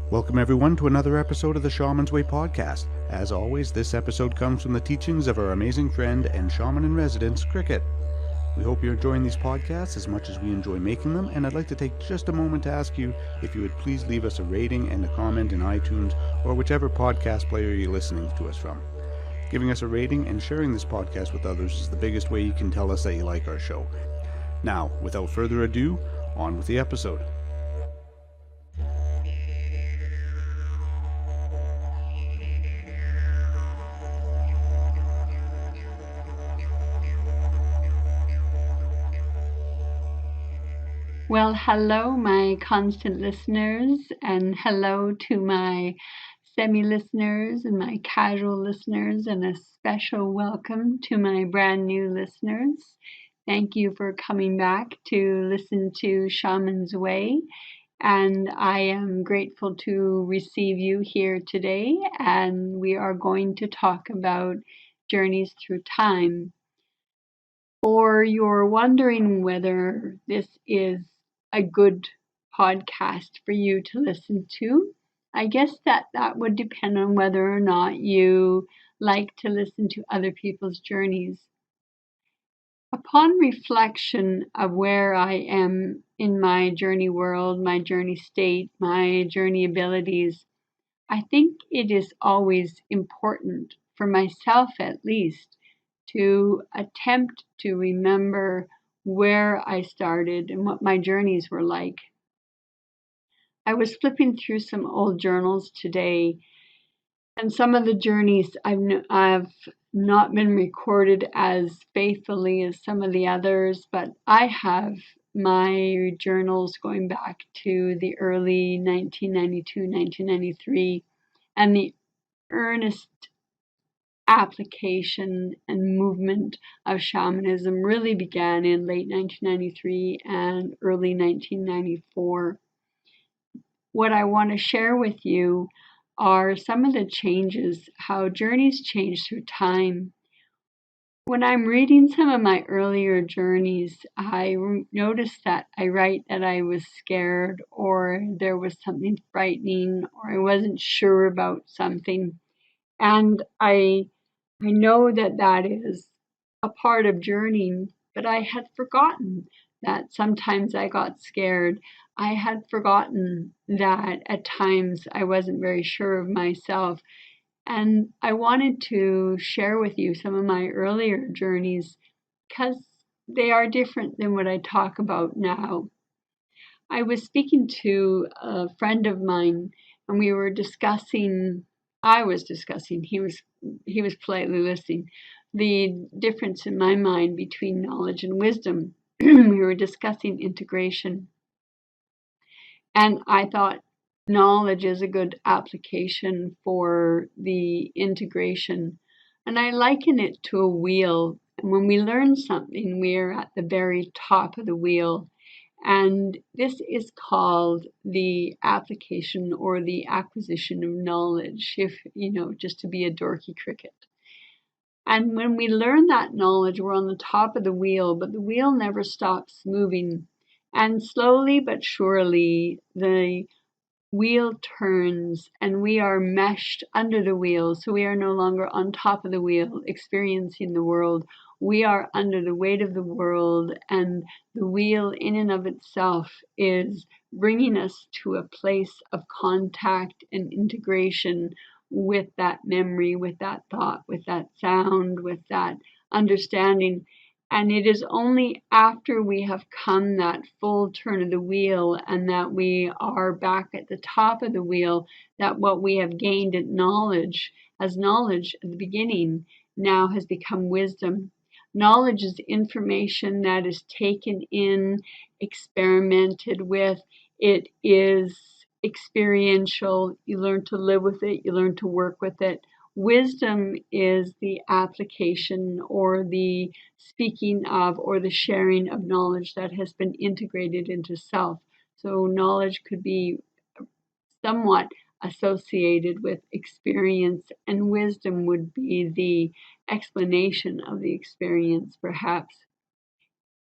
Welcome everyone to another episode of the Shaman's Way podcast. As always, this episode comes from the teachings of our amazing friend and shaman in residence, Kriket. We hope you're enjoying these podcasts as much as we enjoy making them, and I'd like to take just a moment to ask you if you would please leave us a rating and a comment in iTunes or whichever podcast player you're listening to us from. Giving us a rating and sharing this podcast with others is the biggest way you can tell us that you like our show. Now, without further ado, on with the episode. Well, hello, my constant listeners, and hello to my semi-listeners and my casual listeners, and a special welcome to my brand new listeners. Thank you for coming back to listen to Shaman's Way, and I am grateful to receive you here today, and we are going to talk about journeys through time. Or you're wondering whether this is a good podcast for you to listen to, I guess that would depend on whether or not you like to listen to other people's journeys. Upon reflection of where I am in my journey world, my journey state, my journey abilities, I think it is always important, for myself at least, to attempt to remember where I started and what my journeys were like. I was flipping through some old journals today, and some of the journeys I've not been recorded as faithfully as some of the others, but I have my journals going back to the early 1992, 1993, and the earnest application and movement of shamanism really began in late 1993 and early 1994. What I want to share with you are some of the changes, how journeys change through time. When I'm reading some of my earlier journeys, I noticed that I write that I was scared, or there was something frightening, or I wasn't sure about something. And I know that that is a part of journeying, but I had forgotten that sometimes I got scared. I had forgotten that at times I wasn't very sure of myself. And I wanted to share with you some of my earlier journeys because they are different than what I talk about now. I was speaking to a friend of mine, and we were discussing, he was politely listening, the difference in my mind between knowledge and wisdom. We were discussing integration. And I thought knowledge is a good application for the integration. And I liken it to a wheel. And when we learn something, we're at the very top of the wheel. And this is called the application or the acquisition of knowledge, if, just to be a dorky cricket. And when we learn that knowledge, we're on the top of the wheel, but the wheel never stops moving. And slowly but surely, the wheel turns and we are meshed under the wheel. So we are no longer on top of the wheel experiencing the world. We are under the weight of the world, and the wheel in and of itself is bringing us to a place of contact and integration with that memory, with that thought, with that sound, with that understanding. And it is only after we have come that full turn of the wheel and that we are back at the top of the wheel that what we have gained as knowledge at the beginning now has become wisdom. Knowledge is information that is taken in, experimented with. It is experiential. You learn to live with it. You learn to work with it. Wisdom is the application or the speaking of or the sharing of knowledge that has been integrated into self. So knowledge could be somewhat associated with experience, and wisdom would be the explanation of the experience, perhaps.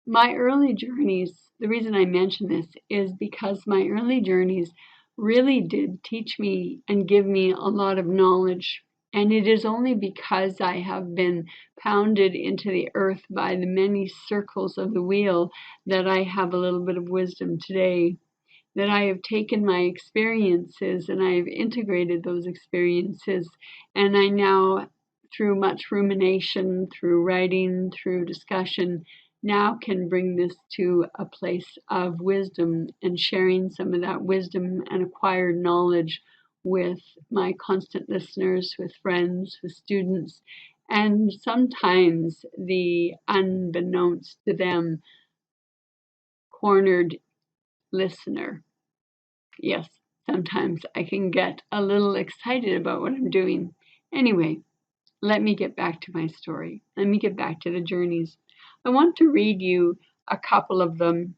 My early journeys, the reason I mention this is because my early journeys really did teach me and give me a lot of knowledge. And it is only because I have been pounded into the earth by the many circles of the wheel that I have a little bit of wisdom today, that I have taken my experiences and I have integrated those experiences. And I now, through much rumination, through writing, through discussion, now can bring this to a place of wisdom and sharing some of that wisdom and acquired knowledge with my constant listeners, with friends, with students, and sometimes the unbeknownst to them cornered listener. Yes, sometimes I can get a little excited about what I'm doing. Anyway, let me get back to my story. Let me get back to the journeys. I want to read you a couple of them.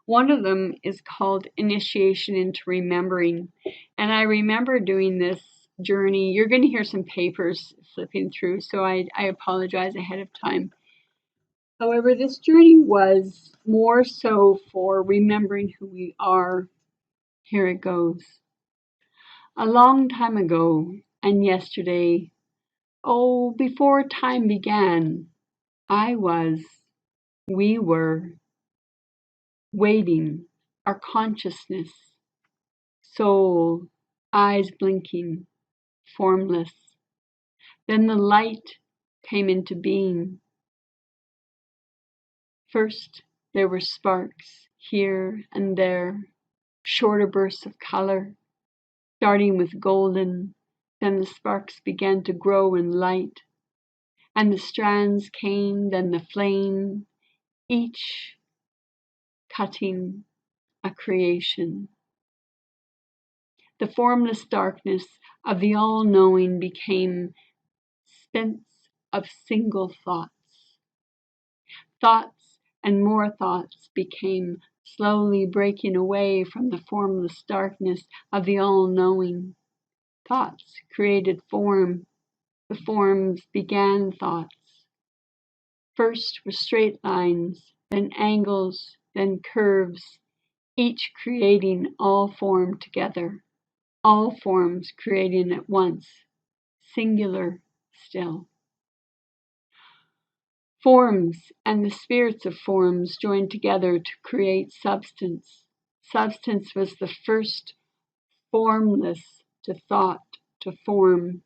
One of them is called Initiation into Remembering. And I remember doing this journey. You're going to hear some papers flipping through, so I apologize ahead of time. However, this journey was more so for remembering who we are. Here it goes. A long time ago, and yesterday, oh, before time began, we were, waiting, our consciousness, soul, eyes blinking, formless. Then the light came into being. First, there were sparks here and there, shorter bursts of color, starting with golden. Then the sparks began to grow in light, and the strands came, then the flame, each cutting a creation. The formless darkness of the all-knowing became spents of single thoughts. Thoughts and more thoughts became slowly breaking away from the formless darkness of the all-knowing. Thoughts created form. The forms began thoughts. First were straight lines, then angles, then curves, each creating all form together, all forms creating at once, singular still. Forms and the spirits of forms joined together to create substance. Substance was the first formless to thought, to form,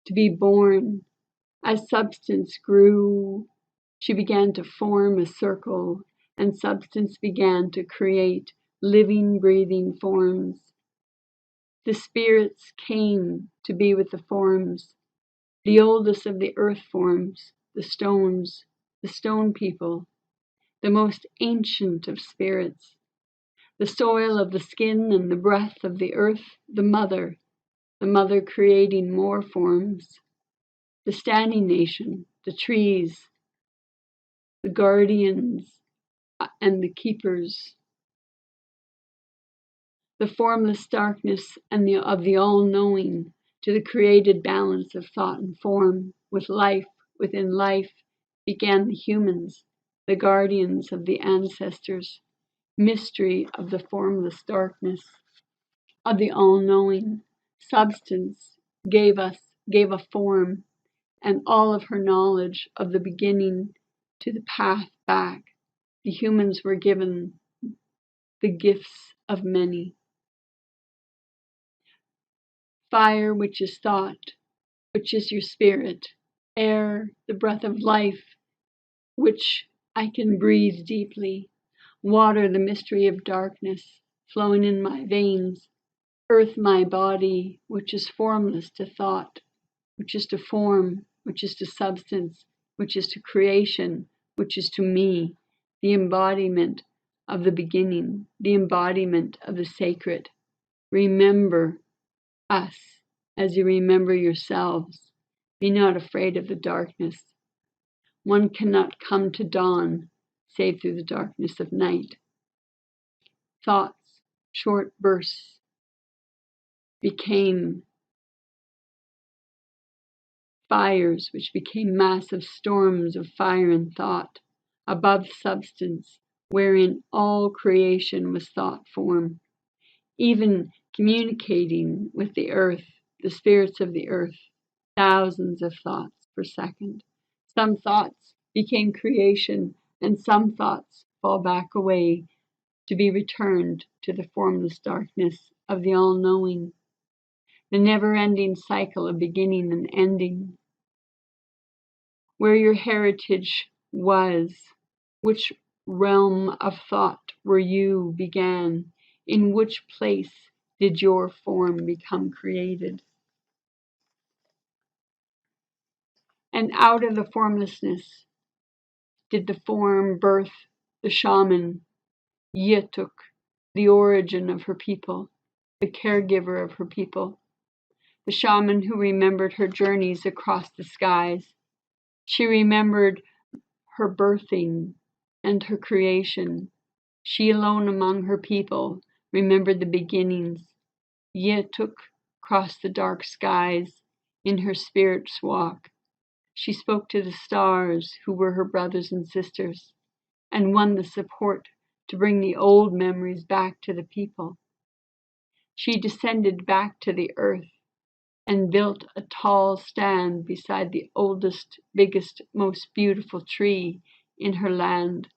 to be born. As substance grew, she began to form a circle, and substance began to create living, breathing forms. The spirits came to be with the forms, the oldest of the earth forms, the stones, the stone people, the most ancient of spirits, the soil of the skin and the breath of the earth, the mother creating more forms, the standing nation, the trees, the guardians, and the keepers, the formless darkness and of the all-knowing, to the created balance of thought and form, with life within life, began the humans, the guardians of the ancestors, mystery of the formless darkness, of the all-knowing. Substance gave a form, and all of her knowledge of the beginning to the path back. The humans were given the gifts of many. Fire, which is thought, which is your spirit. Air, the breath of life, which I can breathe deeply. Water, the mystery of darkness, flowing in my veins. Earth, my body, which is formless to thought, which is to form, which is to substance, which is to creation, which is to me, the embodiment of the beginning, the embodiment of the sacred. Remember us as you remember yourselves. Be not afraid of the darkness. One cannot come to dawn save through the darkness of night. Thoughts, short bursts, became fires, which became massive storms of fire and thought, above substance, wherein all creation was thought form. even communicating with the earth, the spirits of the earth, thousands of thoughts per second. Some thoughts became creation, and some thoughts fall back away to be returned to the formless darkness of the all-knowing, the never-ending cycle of beginning and ending. Where your heritage was, which realm of thought where you began, in which place did your form become created? And out of the formlessness did the form birth the shaman, Yetuk, the origin of her people, the caregiver of her people, the shaman who remembered her journeys across the skies. She remembered her birthing and her creation. She alone among her people remembered the beginnings. Yetuk crossed the dark skies in her spirit's walk. She spoke to the stars, who were her brothers and sisters, and won the support to bring the old memories back to the people. She descended back to the earth and built a tall stand beside the oldest, biggest, most beautiful tree in her land.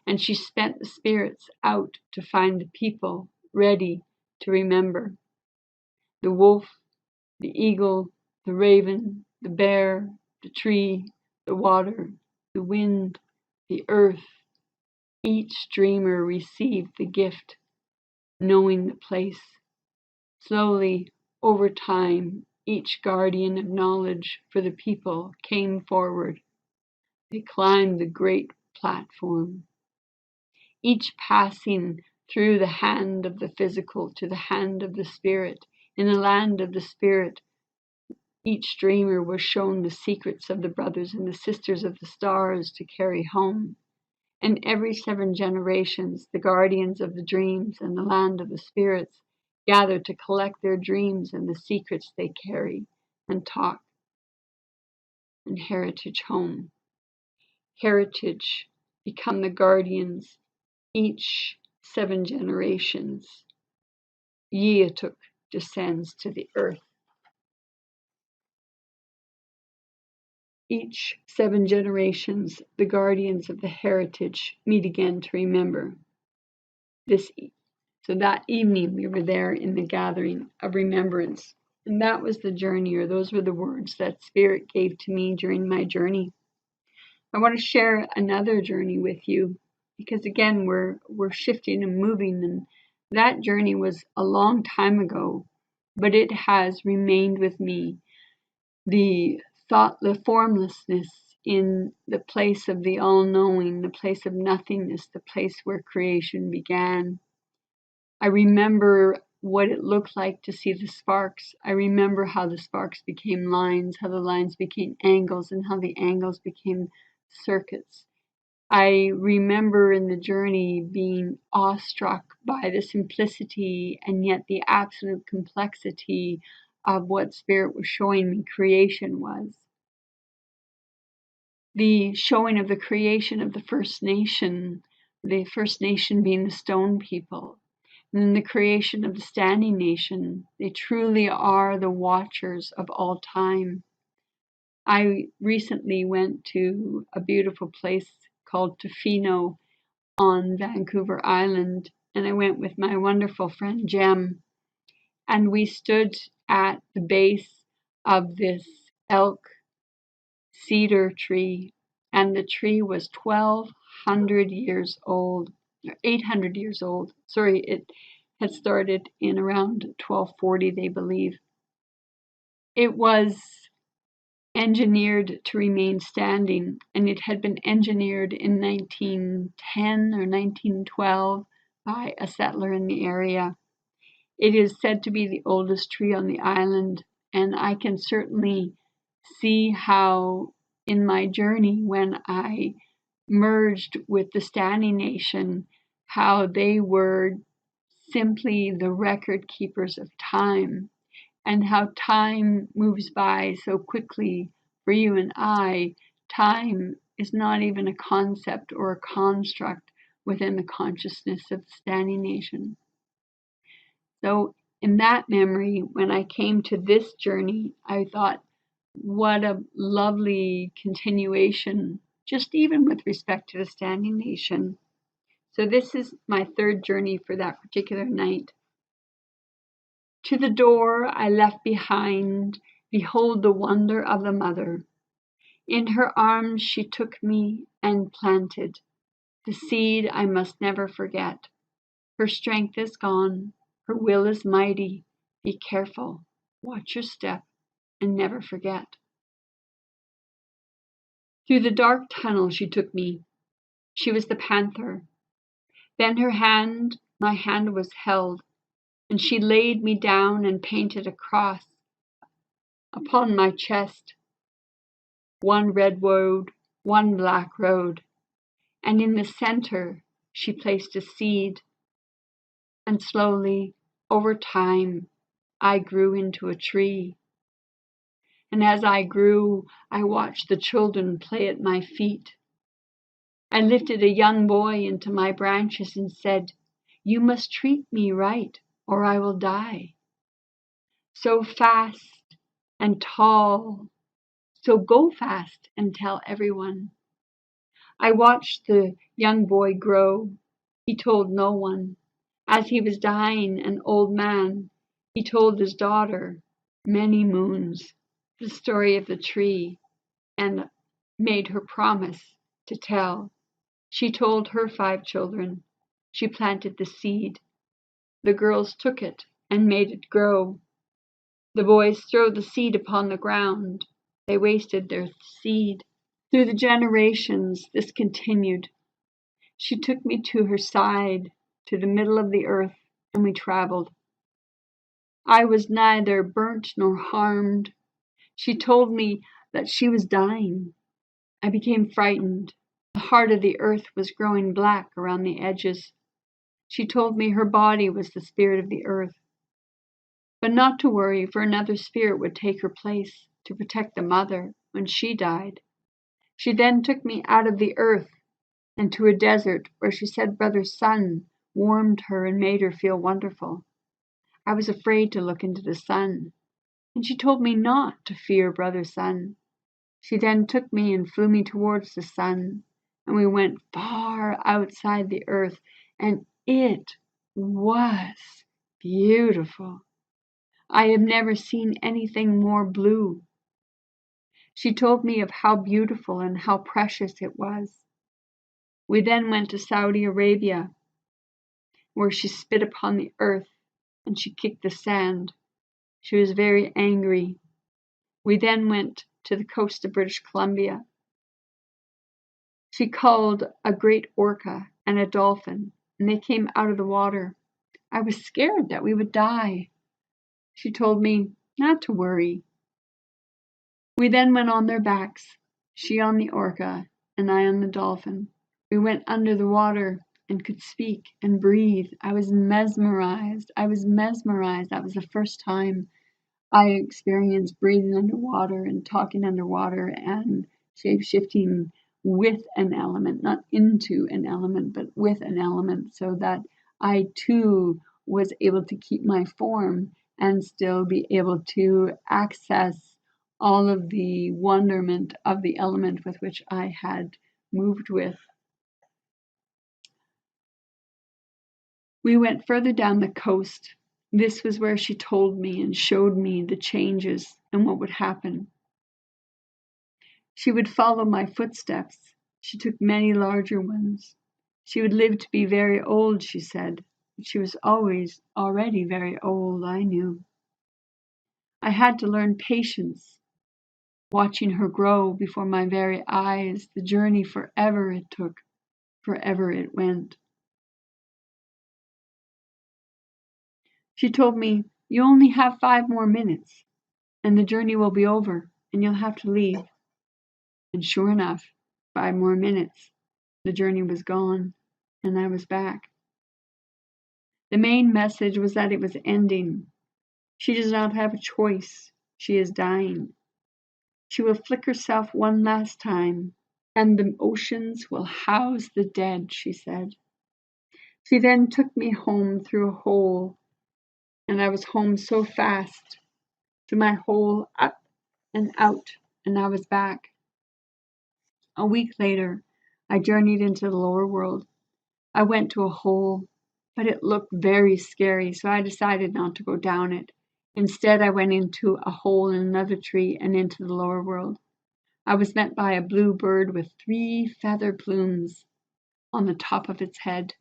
And she spent the spirits out to find the people ready to remember. The wolf, the eagle, the raven, the bear, the tree, the water, the wind, the earth. Each dreamer received the gift, knowing the place. Slowly, over time, each guardian of knowledge for the people came forward. They climbed the great platform, each passing through the hand of the physical to the hand of the spirit. In the land of the spirit, each dreamer was shown the secrets of the brothers and the sisters of the stars to carry home. And every 7 generations, the guardians of the dreams and the land of the spirits gather to collect their dreams and the secrets they carry and talk and heritage home. Heritage become the guardians each 7 generations. Yeatuk descends to the earth. Each 7 generations, the guardians of the heritage meet again to remember. So that evening we were there in the gathering of remembrance. And that was the journey, or those were the words that Spirit gave to me during my journey. I want to share another journey with you because again, we're shifting and moving, and that journey was a long time ago, but it has remained with me. The formlessness in the place of the all-knowing, the place of nothingness, the place where creation began. I remember what it looked like to see the sparks. I remember how the sparks became lines, how the lines became angles, and how the angles became circuits. I remember in the journey being awestruck by the simplicity and yet the absolute complexity of what Spirit was showing me creation was. The showing of the creation of the First Nation being the Stone people, and then the creation of the Standing Nation. They truly are the watchers of all time. I recently went to a beautiful place called Tofino on Vancouver Island, and I went with my wonderful friend Jem, and we stood at the base of this elk cedar tree, and the tree was 1,200 years old, or 800 years old. Sorry, it had started in around 1240, they believe. It was engineered to remain standing, and it had been engineered in 1910 or 1912 by a settler in the area. It is said to be the oldest tree on the island, and I can certainly see how in my journey when I merged with the Standing Nation, how they were simply the record keepers of time, and how time moves by so quickly for you and I. Time is not even a concept or a construct within the consciousness of the Standing Nation. So in that memory, when I came to this journey, I thought, what a lovely continuation, just even with respect to the standing nation. So this is my third journey for that particular night. To the door I left behind, behold the wonder of the mother. In her arms she took me and planted the seed I must never forget. Her strength is gone, her will is mighty. Be careful, watch your step, and never forget. Through the dark tunnel she took me. She was the panther. Then my hand was held, and she laid me down and painted a cross upon my chest. One red road, one black road, and in the center she placed a seed. And slowly, over time, I grew into a tree. And as I grew, I watched the children play at my feet. I lifted a young boy into my branches and said, "You must treat me right, or I will die." So fast and tall, so go fast and tell everyone. I watched the young boy grow. He told no one. As he was dying, an old man, he told his daughter, Many Moons, the story of the tree, and made her promise to tell. She told her 5 children. She planted the seed. The girls took it and made it grow. The boys threw the seed upon the ground. They wasted their seed. Through the generations, this continued. She took me to her side, to the middle of the earth, and we traveled. I was neither burnt nor harmed. She told me that she was dying. I became frightened. The heart of the earth was growing black around the edges. She told me her body was the spirit of the earth, but not to worry, for another spirit would take her place to protect the mother when she died. She then took me out of the earth and to a desert where she said Brother Sun warmed her and made her feel wonderful. I was afraid to look into the sun, and she told me not to fear Brother Sun. She then took me and flew me towards the sun, and we went far outside the earth, and it was beautiful. I have never seen anything more blue. She told me of how beautiful and how precious it was. We then went to Saudi Arabia, where she spit upon the earth and she kicked the sand. She was very angry. We then went to the coast of British Columbia. She called a great orca and a dolphin, and they came out of the water. I was scared that we would die. She told me not to worry. We then went on their backs, she on the orca and I on the dolphin. We went under the water and could speak and breathe. I was mesmerized. That was the first time I experienced breathing underwater and talking underwater and shape-shifting with an element, not into an element, but with an element, so that I too was able to keep my form and still be able to access all of the wonderment of the element with which I had moved with. We went further down the coast. This was where she told me and showed me the changes and what would happen. She would follow my footsteps. She took many larger ones. She would live to be very old, she said, but she was already very old, I knew. I had to learn patience, watching her grow before my very eyes, the journey forever it took, forever it went. She told me, "You only have 5 more minutes, and the journey will be over, and you'll have to leave." And sure enough, 5 more minutes, the journey was gone, and I was back. The main message was that it was ending. She does not have a choice. She is dying. She will flick herself one last time, and the oceans will house the dead, she said. She then took me home through a hole and I was home so fast, through my hole, up and out, and I was back. A week later, I journeyed into the lower world. I went to a hole, but it looked very scary, so I decided not to go down it. Instead, I went into a hole in another tree and into the lower world. I was met by a blue bird with 3 feather plumes on the top of its head.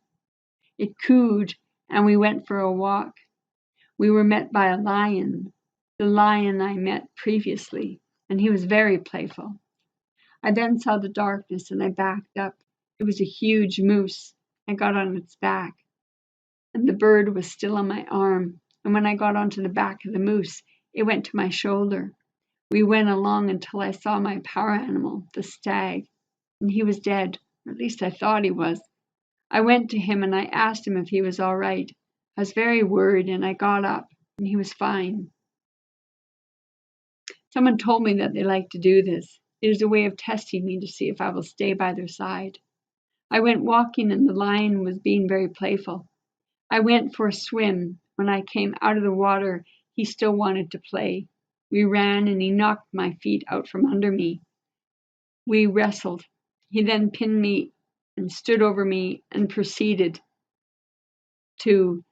It cooed, and we went for a walk. We were met by a lion, the lion I met previously, and he was very playful. I then saw the darkness and I backed up. It was a huge moose. I got on its back, and the bird was still on my arm. And when I got onto the back of the moose, it went to my shoulder. We went along until I saw my power animal, the stag, and he was dead, or at least I thought he was. I went to him and I asked him if he was all right. I was very worried and I got up and he was fine. Someone told me that they like to do this. It is a way of testing me to see if I will stay by their side. I went walking and the lion was being very playful. I went for a swim. When I came out of the water, he still wanted to play. We ran and he knocked my feet out from under me. We wrestled. He then pinned me and stood over me and proceeded to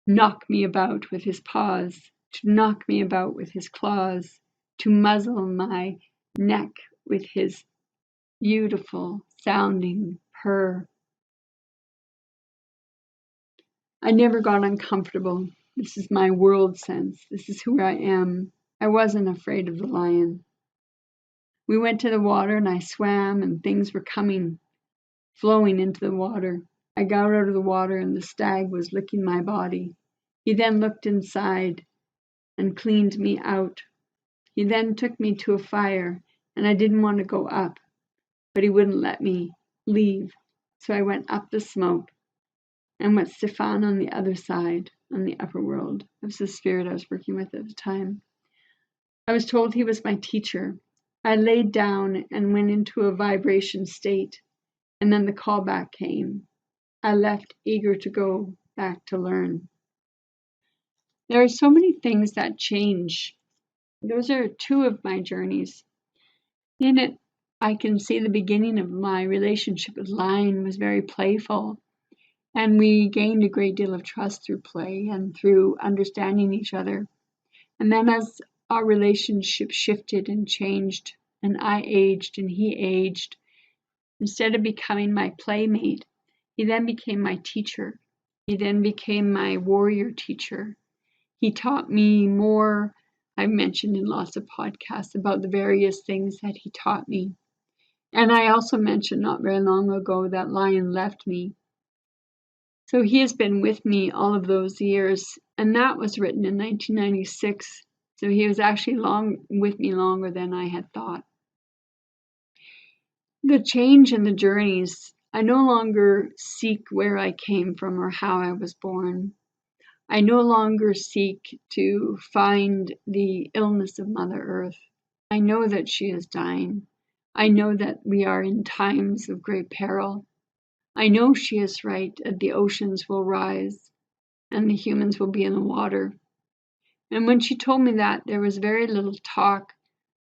knock me about with his paws, to knock me about with his claws, to muzzle my neck with his beautiful sounding purr. I never got uncomfortable. This is my world sense. This is who I am. I wasn't afraid of the lion. We went to the water and I swam and things were coming, flowing into the water. I got out of the water and the stag was licking my body. He then looked inside and cleaned me out. He then took me to a fire and I didn't want to go up, but he wouldn't let me leave. So I went up the smoke and met Stefan on the other side, on the upper world. That was the spirit I was working with at the time. I was told he was my teacher. I laid down and went into a vibration state, and then the callback came. I left eager to go back to learn. There are so many things that change. Those are 2 of my journeys. In it, I can see the beginning of my relationship with Lion was very playful, and we gained a great deal of trust through play and through understanding each other. And then as our relationship shifted and changed, and I aged and he aged, instead of becoming my playmate, he then became my teacher. He then became my warrior teacher. He taught me more. I've mentioned in lots of podcasts about the various things that he taught me. And I also mentioned not very long ago that Lion left me. So he has been with me all of those years, and that was written in 1996. So he was actually with me longer than I had thought. The change in the journeys, I no longer seek where I came from or how I was born. I no longer seek to find the illness of Mother Earth. I know that she is dying. I know that we are in times of great peril. I know she is right, that the oceans will rise and the humans will be in the water. And when she told me that, there was very little talk,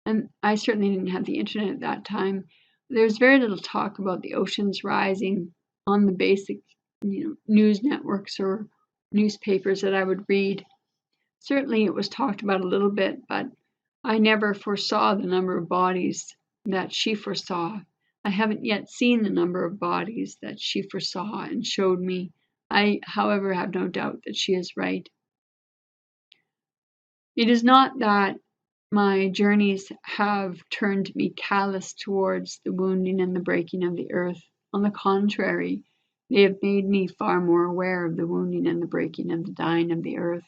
and I certainly didn't have the internet at that time. There was very little talk about the oceans rising on the basic, news networks or newspapers that I would read. Certainly it was talked about a little bit, but I never foresaw the number of bodies that she foresaw. I haven't yet seen the number of bodies that she foresaw and showed me. I, however, have no doubt that she is right. It is not that my journeys have turned me callous towards the wounding and the breaking of the earth. On the contrary, they have made me far more aware of the wounding and the breaking and the dying of the earth.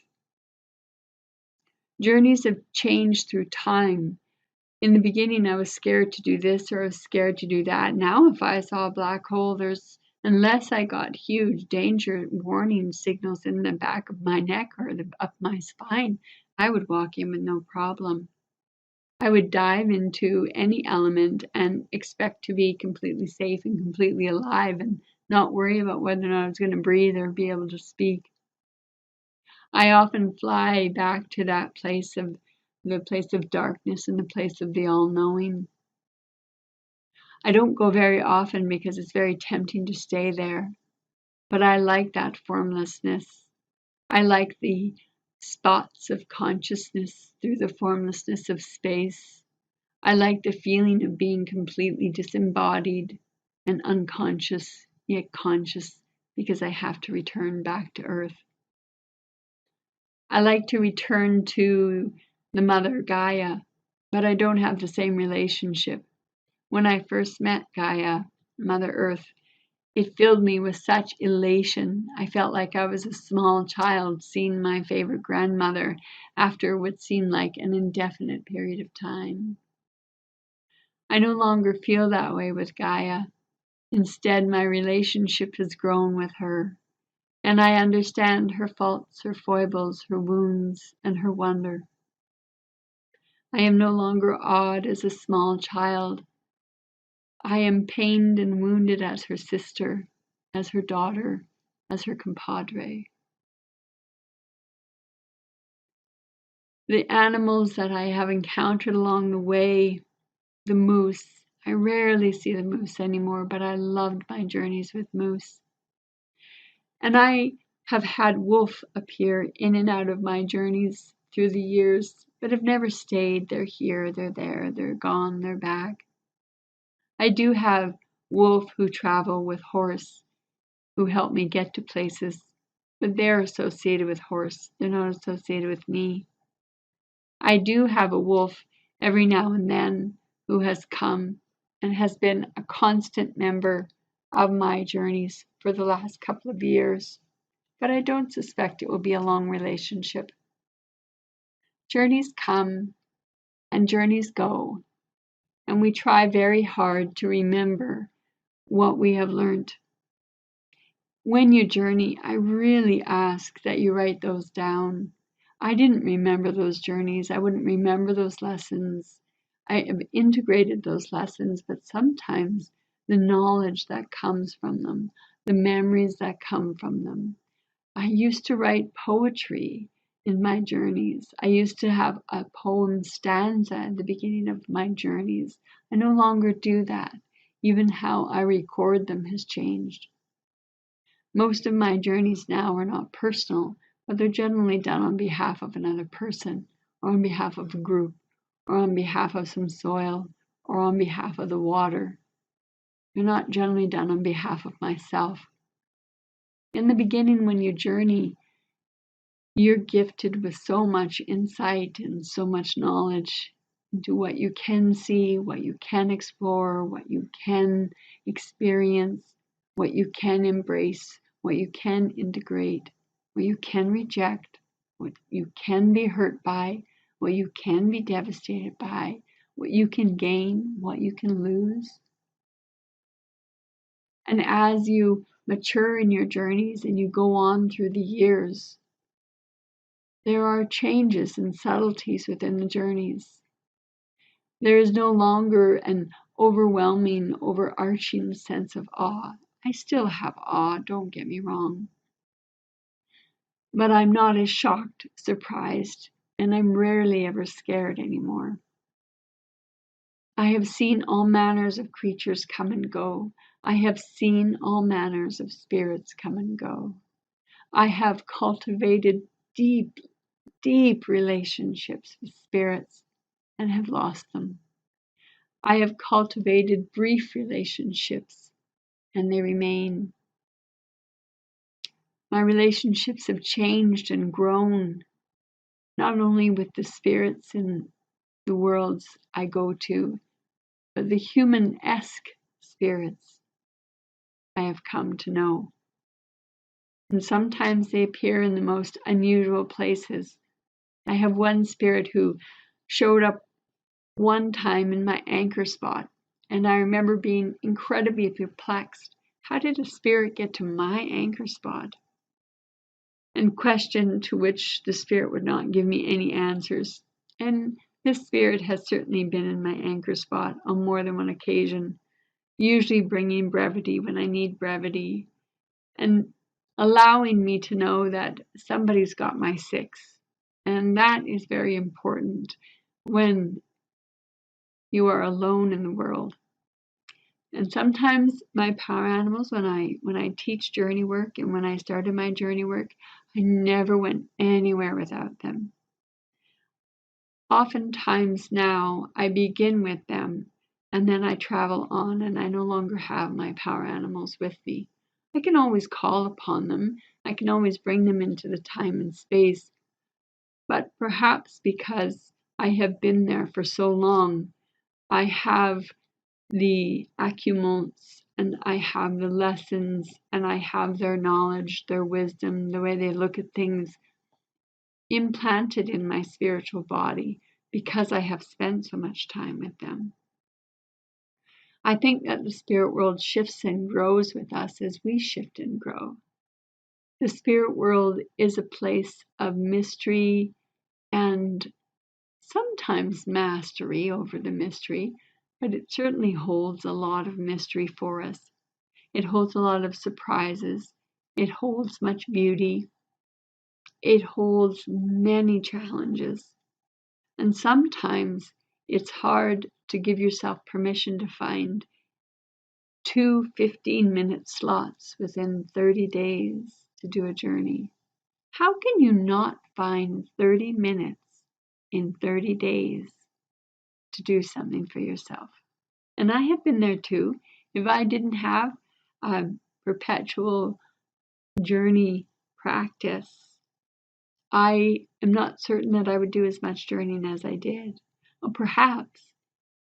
Journeys have changed through time. In the beginning, I was scared to do this or I was scared to do that. Now, if I saw a black hole, unless I got huge danger warning signals in the back of my neck or up my spine, I would walk in with no problem. I would dive into any element and expect to be completely safe and completely alive and not worry about whether or not I was going to breathe or be able to speak. I often fly back to that place of the place of darkness and the place of the all-knowing. I don't go very often because it's very tempting to stay there, but I like that formlessness. I like the spots of consciousness through the formlessness of space. I like the feeling of being completely disembodied and unconscious, yet conscious, because I have to return back to Earth. I like to return to the Mother Gaia, but I don't have the same relationship. When I first met Gaia, Mother Earth, it filled me with such elation. I felt like I was a small child seeing my favorite grandmother after what seemed like an indefinite period of time. I no longer feel that way with Gaia. Instead, my relationship has grown with her, and I understand her faults, her foibles, her wounds, and her wonder. I am no longer awed as a small child. I am pained and wounded as her sister, as her daughter, as her compadre. The animals that I have encountered along the way, the moose, I rarely see the moose anymore, but I loved my journeys with moose. And I have had wolf appear in and out of my journeys through the years, but have never stayed. They're here, they're there, they're gone, they're back. I do have wolf who travel with horse, who help me get to places, but they're associated with horse. They're not associated with me. I do have a wolf every now and then who has come and has been a constant member of my journeys for the last couple of years, but I don't suspect it will be a long relationship. Journeys come and journeys go, and we try very hard to remember what we have learned. When you journey, I really ask that you write those down. I didn't remember those journeys. I wouldn't remember those lessons. I have integrated those lessons, but sometimes the knowledge that comes from them, the memories that come from them. I used to write poetry in my journeys. I used to have a poem stanza at the beginning of my journeys. I no longer do that. Even how I record them has changed. Most of my journeys now are not personal, but they're generally done on behalf of another person, or on behalf of a group, or on behalf of some soil, or on behalf of the water. They're not generally done on behalf of myself. In the beginning, when you journey, you're gifted with so much insight and so much knowledge into what you can see, what you can explore, what you can experience, what you can embrace, what you can integrate, what you can reject, what you can be hurt by, what you can be devastated by, what you can gain, what you can lose. And as you mature in your journeys and you go on through the years, there are changes and subtleties within the journeys. There is no longer an overwhelming, overarching sense of awe. I still have awe, don't get me wrong. But I'm not as shocked, surprised, and I'm rarely ever scared anymore. I have seen all manners of creatures come and go. I have seen all manners of spirits come and go. I have cultivated deep relationships with spirits and have lost them. I have cultivated brief relationships and they remain. My relationships have changed and grown, not only with the spirits in the worlds I go to, but the human-esque spirits I have come to know. And sometimes they appear in the most unusual places. I have one spirit who showed up one time in my anchor spot, and I remember being incredibly perplexed. How did a spirit get to my anchor spot? And question to which the spirit would not give me any answers. And this spirit has certainly been in my anchor spot on more than one occasion, usually bringing brevity when I need brevity. And allowing me to know that somebody's got my six. And that is very important when you are alone in the world. And sometimes my power animals, when I teach journey work and when I started my journey work, I never went anywhere without them. Oftentimes now I begin with them and then I travel on and I no longer have my power animals with me. I can always call upon them. I can always bring them into the time and space. But perhaps because I have been there for so long, I have the accumulates and I have the lessons and I have their knowledge, their wisdom, the way they look at things implanted in my spiritual body because I have spent so much time with them. I think that the spirit world shifts and grows with us as we shift and grow. The spirit world is a place of mystery and sometimes mastery over the mystery, but it certainly holds a lot of mystery for us. It holds a lot of surprises. It holds much beauty. It holds many challenges. And sometimes it's hard to give yourself permission to find 2 15-minute slots within 30 days to do a journey. How can you not find 30 minutes in 30 days to do something for yourself? And I have been there too. If I didn't have a perpetual journey practice, I am not certain that I would do as much journeying as I did. Or perhaps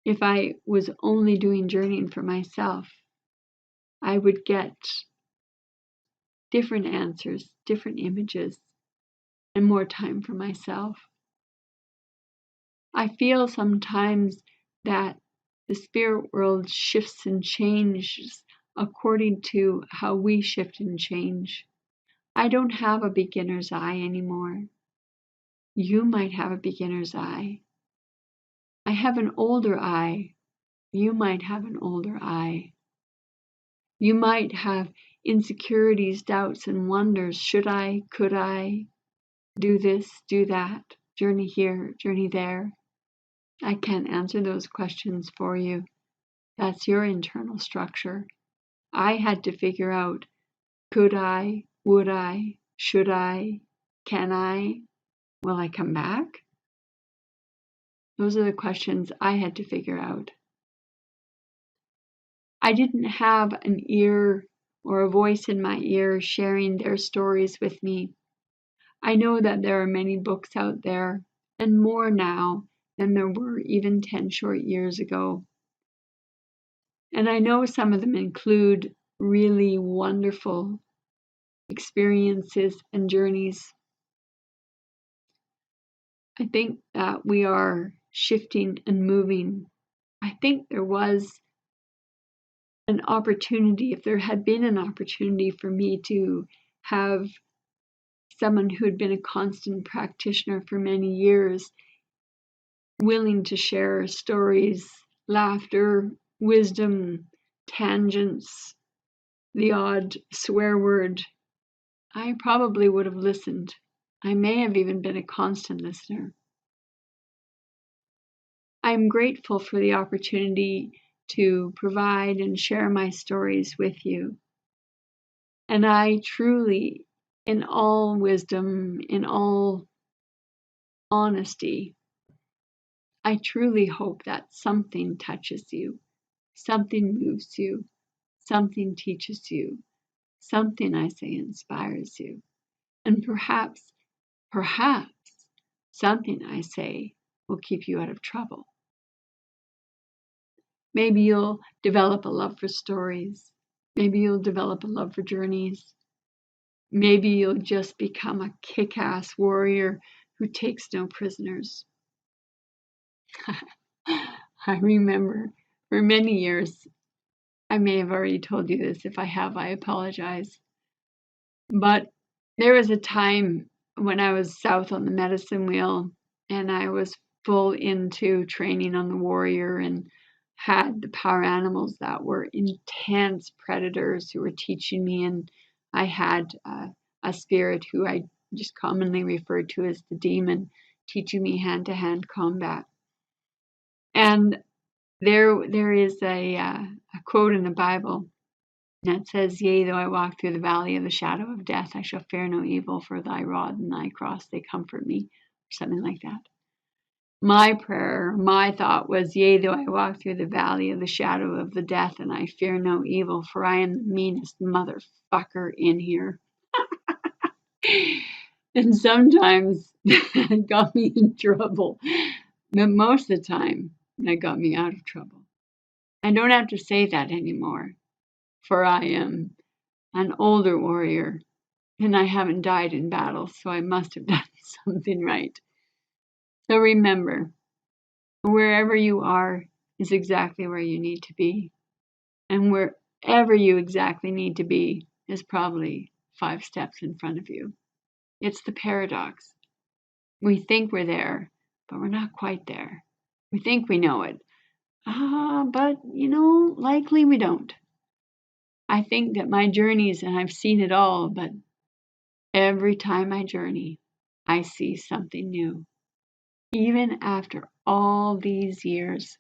if I was only doing journeying for myself, I would get different answers, different images, and more time for myself. I feel sometimes that the spirit world shifts and changes according to how we shift and change. I don't have a beginner's eye anymore. You might have a beginner's eye. I have an older eye. You might have an older eye. You might have insecurities, doubts, and wonders. Should I? Could I? Do this? Do that? Journey here? Journey there? I can't answer those questions for you. That's your internal structure. I had to figure out, could I? Would I? Should I? Can I? Will I come back? Those are the questions I had to figure out. I didn't have an ear or a voice in my ear sharing their stories with me. I know that there are many books out there, and more now than there were even 10 short years ago. And I know some of them include really wonderful experiences and journeys. I think that we are shifting and moving. I think there was an opportunity, if there had been an opportunity for me to have someone who had been a constant practitioner for many years, willing to share stories, laughter, wisdom, tangents, the odd swear word, I probably would have listened. I may have even been a constant listener. I'm grateful for the opportunity to provide and share my stories with you. And I truly, in all wisdom, in all honesty, I truly hope that something touches you, something moves you, something teaches you, something I say inspires you, and perhaps something I say will keep you out of trouble. Maybe you'll develop a love for stories. Maybe you'll develop a love for journeys. Maybe you'll just become a kick-ass warrior who takes no prisoners. I remember for many years, I may have already told you this. If I have, I apologize. But there was a time when I was south on the medicine wheel and I was full into training on the warrior and had the power animals that were intense predators who were teaching me, and I had a spirit who I just commonly refer to as the demon teaching me hand-to-hand combat. And there is a quote in the Bible that says, "Yea, though I walk through the valley of the shadow of death, I shall fear no evil, for thy rod and thy cross, they comfort me," or something like that. My prayer, my thought was, "Yea, though I walk through the valley of the shadow of the death, and I fear no evil, for I am the meanest motherfucker in here." And sometimes that got me in trouble. But most of the time, that got me out of trouble. I don't have to say that anymore, for I am an older warrior and I haven't died in battle, so I must have done something right. So remember, wherever you are is exactly where you need to be. And wherever you exactly need to be is probably 5 steps in front of you. It's the paradox. We think we're there, but we're not quite there. We think we know it. But, likely we don't. I think that my journeys, and I've seen it all, but every time I journey, I see something new. Even after all these years,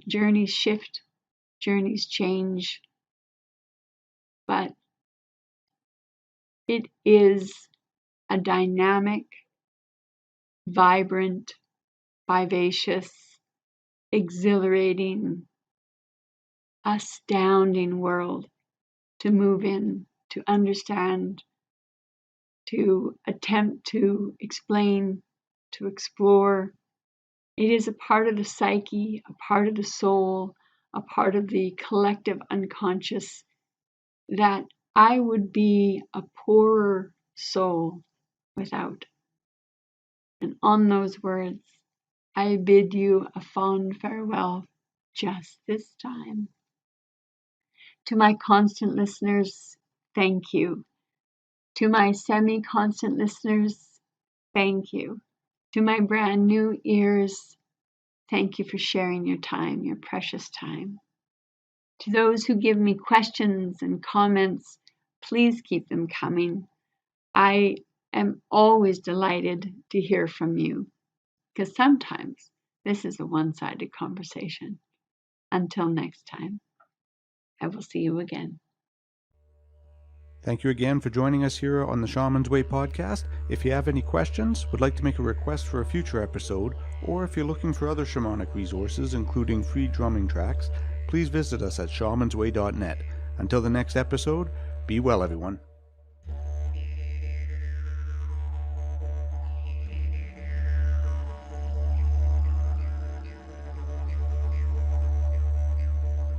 journeys shift, journeys change, but it is a dynamic, vibrant, vivacious, exhilarating, astounding world to move in, to understand, to attempt to explain, to explore. It is a part of the psyche, a part of the soul, a part of the collective unconscious that I would be a poorer soul without. And on those words, I bid you a fond farewell just this time. To my constant listeners, thank you. To my semi-constant listeners, thank you. To my brand new ears, thank you for sharing your time, your precious time. To those who give me questions and comments, please keep them coming. I am always delighted to hear from you, because sometimes this is a one-sided conversation. Until next time, I will see you again. Thank you again for joining us here on the Shaman's Way podcast. If you have any questions, would like to make a request for a future episode, or if you're looking for other shamanic resources, including free drumming tracks, please visit us at shamansway.net. Until the next episode, be well, everyone.